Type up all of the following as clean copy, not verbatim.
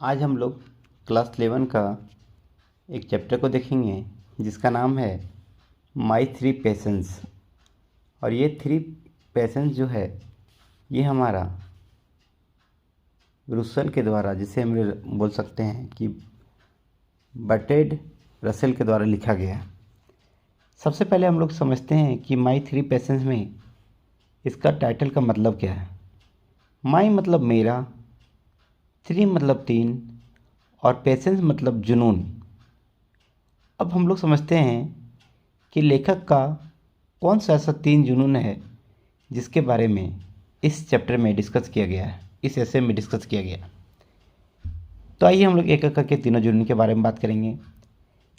आज हम लोग क्लास 11 का एक चैप्टर को देखेंगे जिसका नाम है माई थ्री पैशंस। और ये थ्री पैशंस जो है ये हमारा रुसल के द्वारा, जिसे हम बोल सकते हैं कि बर्ट्रैंड रसेल के द्वारा लिखा गया है। सबसे पहले हम लोग समझते हैं कि माई थ्री पैशंस में इसका टाइटल का मतलब क्या है। माई मतलब मेरा, थ्री मतलब 3 और पैशंस मतलब जुनून। अब हम लोग समझते हैं कि लेखक का कौन सा ऐसा 3 जुनून है जिसके बारे में इस चैप्टर में डिस्कस किया गया है, इस एसे में डिस्कस किया गया। तो आइए हम लोग एक एक करके तीनों जुनून के बारे में बात करेंगे।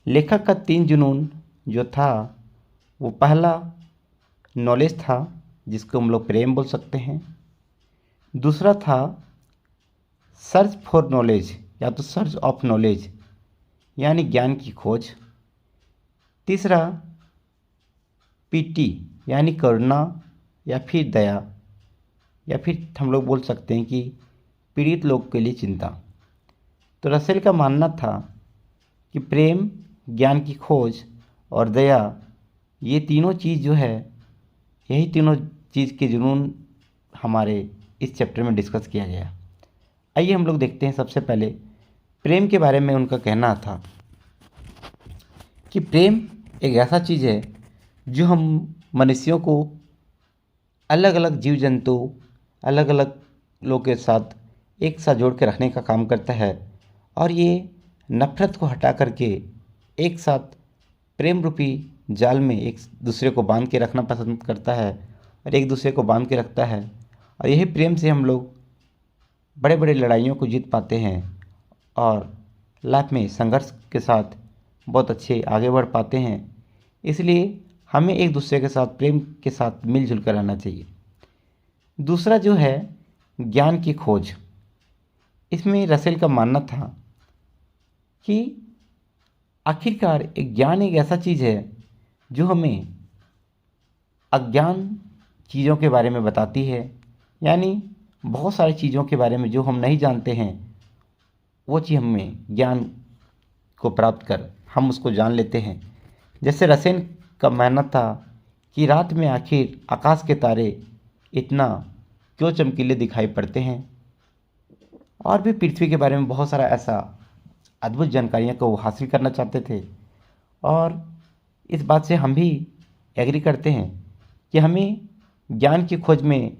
लेखक का 3 जुनून जो था वो पहला नॉलेज था, जिसको हम लोग प्रेम बोल सकते हैं। दूसरा था सर्च फॉर नॉलेज या तो सर्च ऑफ नॉलेज यानी ज्ञान की खोज। तीसरा पीटी यानी करुणा या फिर दया, या फिर हम लोग बोल सकते हैं कि पीड़ित लोग के लिए चिंता। तो रसेल का मानना था कि प्रेम, ज्ञान की खोज और दया, ये तीनों चीज़ जो है, यही तीनों चीज़ के जुनून हमारे इस चैप्टर में डिस्कस किया गया। आइए हम लोग देखते हैं। सबसे पहले प्रेम के बारे में उनका कहना था कि प्रेम एक ऐसा चीज़ है जो हम मनुष्यों को, अलग अलग जीव जंतु, अलग अलग लोगों के साथ एक साथ जोड़ के रखने का काम करता है। और ये नफ़रत को हटा करके एक साथ प्रेम रूपी जाल में एक दूसरे को बांध के रखना पसंद करता है और एक दूसरे को बांध के रखता है। और यही प्रेम से हम लोग बड़े बड़े लड़ाइयों को जीत पाते हैं और लाइफ में संघर्ष के साथ बहुत अच्छे आगे बढ़ पाते हैं। इसलिए हमें एक दूसरे के साथ प्रेम के साथ मिलजुल कर रहना चाहिए। दूसरा जो है ज्ञान की खोज। इसमें रसेल का मानना था कि आखिरकार एक ज्ञान एक ऐसा चीज़ है जो हमें अज्ञान चीज़ों के बारे में बताती है, यानी बहुत सारी चीज़ों के बारे में जो हम नहीं जानते हैं वो चीज़ हमें ज्ञान को प्राप्त कर हम उसको जान लेते हैं। जैसे रसेल का मानना था कि रात में आखिर आकाश के तारे इतना क्यों चमकीले दिखाई पड़ते हैं। और भी पृथ्वी के बारे में बहुत सारा ऐसा अद्भुत जानकारियाँ को वो हासिल करना चाहते थे। और इस बात से हम भी एग्री करते हैं कि हमें ज्ञान की खोज में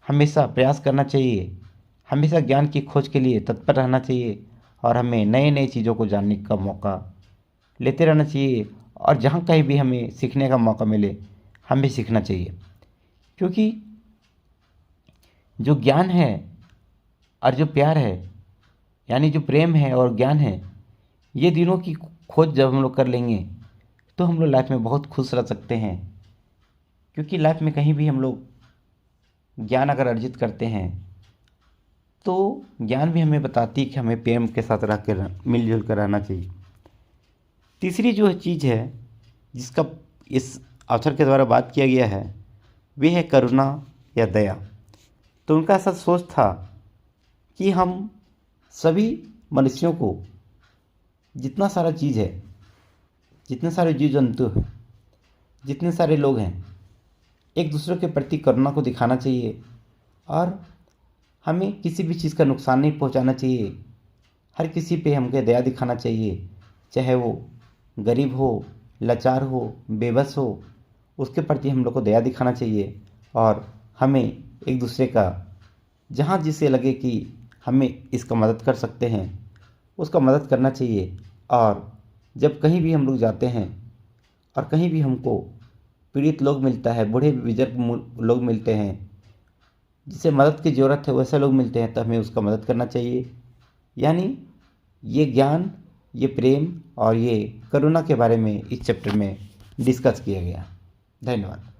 हमेशा प्रयास करना चाहिए, हमेशा ज्ञान की खोज के लिए तत्पर रहना चाहिए और हमें नए नए चीज़ों को जानने का मौका लेते रहना चाहिए। और जहाँ कहीं भी हमें सीखने का मौका मिले हमें सीखना चाहिए, क्योंकि जो ज्ञान है और जो प्यार है, यानी जो प्रेम है और ज्ञान है, ये दिनों की खोज जब हम लोग कर लेंगे तो हम लोग लाइफ में बहुत खुश रह सकते हैं। क्योंकि लाइफ में कहीं भी हम लोग ज्ञान अगर अर्जित करते हैं तो ज्ञान भी हमें बताती है कि हमें प्रेम के साथ रह कर मिलजुल कर रहना चाहिए। तीसरी जो चीज़ है जिसका इस ऑथर के द्वारा बात किया गया है वे है करुणा या दया। तो उनका ऐसा सोच था कि हम सभी मनुष्यों को, जितना सारा चीज़ है, जितने सारे जीव जंतु हैं, जितने सारे लोग हैं, एक दूसरे के प्रति करुणा को दिखाना चाहिए और हमें किसी भी चीज़ का नुकसान नहीं पहुंचाना चाहिए। हर किसी पे हमको दया दिखाना चाहिए, चाहे वो गरीब हो, लाचार हो, बेबस हो, उसके प्रति हम लोग को दया दिखाना चाहिए। और हमें एक दूसरे का जहाँ जिसे लगे कि हमें इसका मदद कर सकते हैं उसका मदद करना चाहिए। और जब कहीं भी हम लोग जाते हैं और कहीं भी हमको पीड़ित लोग मिलता है, बूढ़े बुजुर्ग लोग मिलते हैं, जिसे मदद की ज़रूरत है, वैसे लोग मिलते हैं, तो हमें उसका मदद करना चाहिए। यानी ये ज्ञान, ये प्रेम और ये करुणा के बारे में इस चैप्टर में डिस्कस किया गया। धन्यवाद।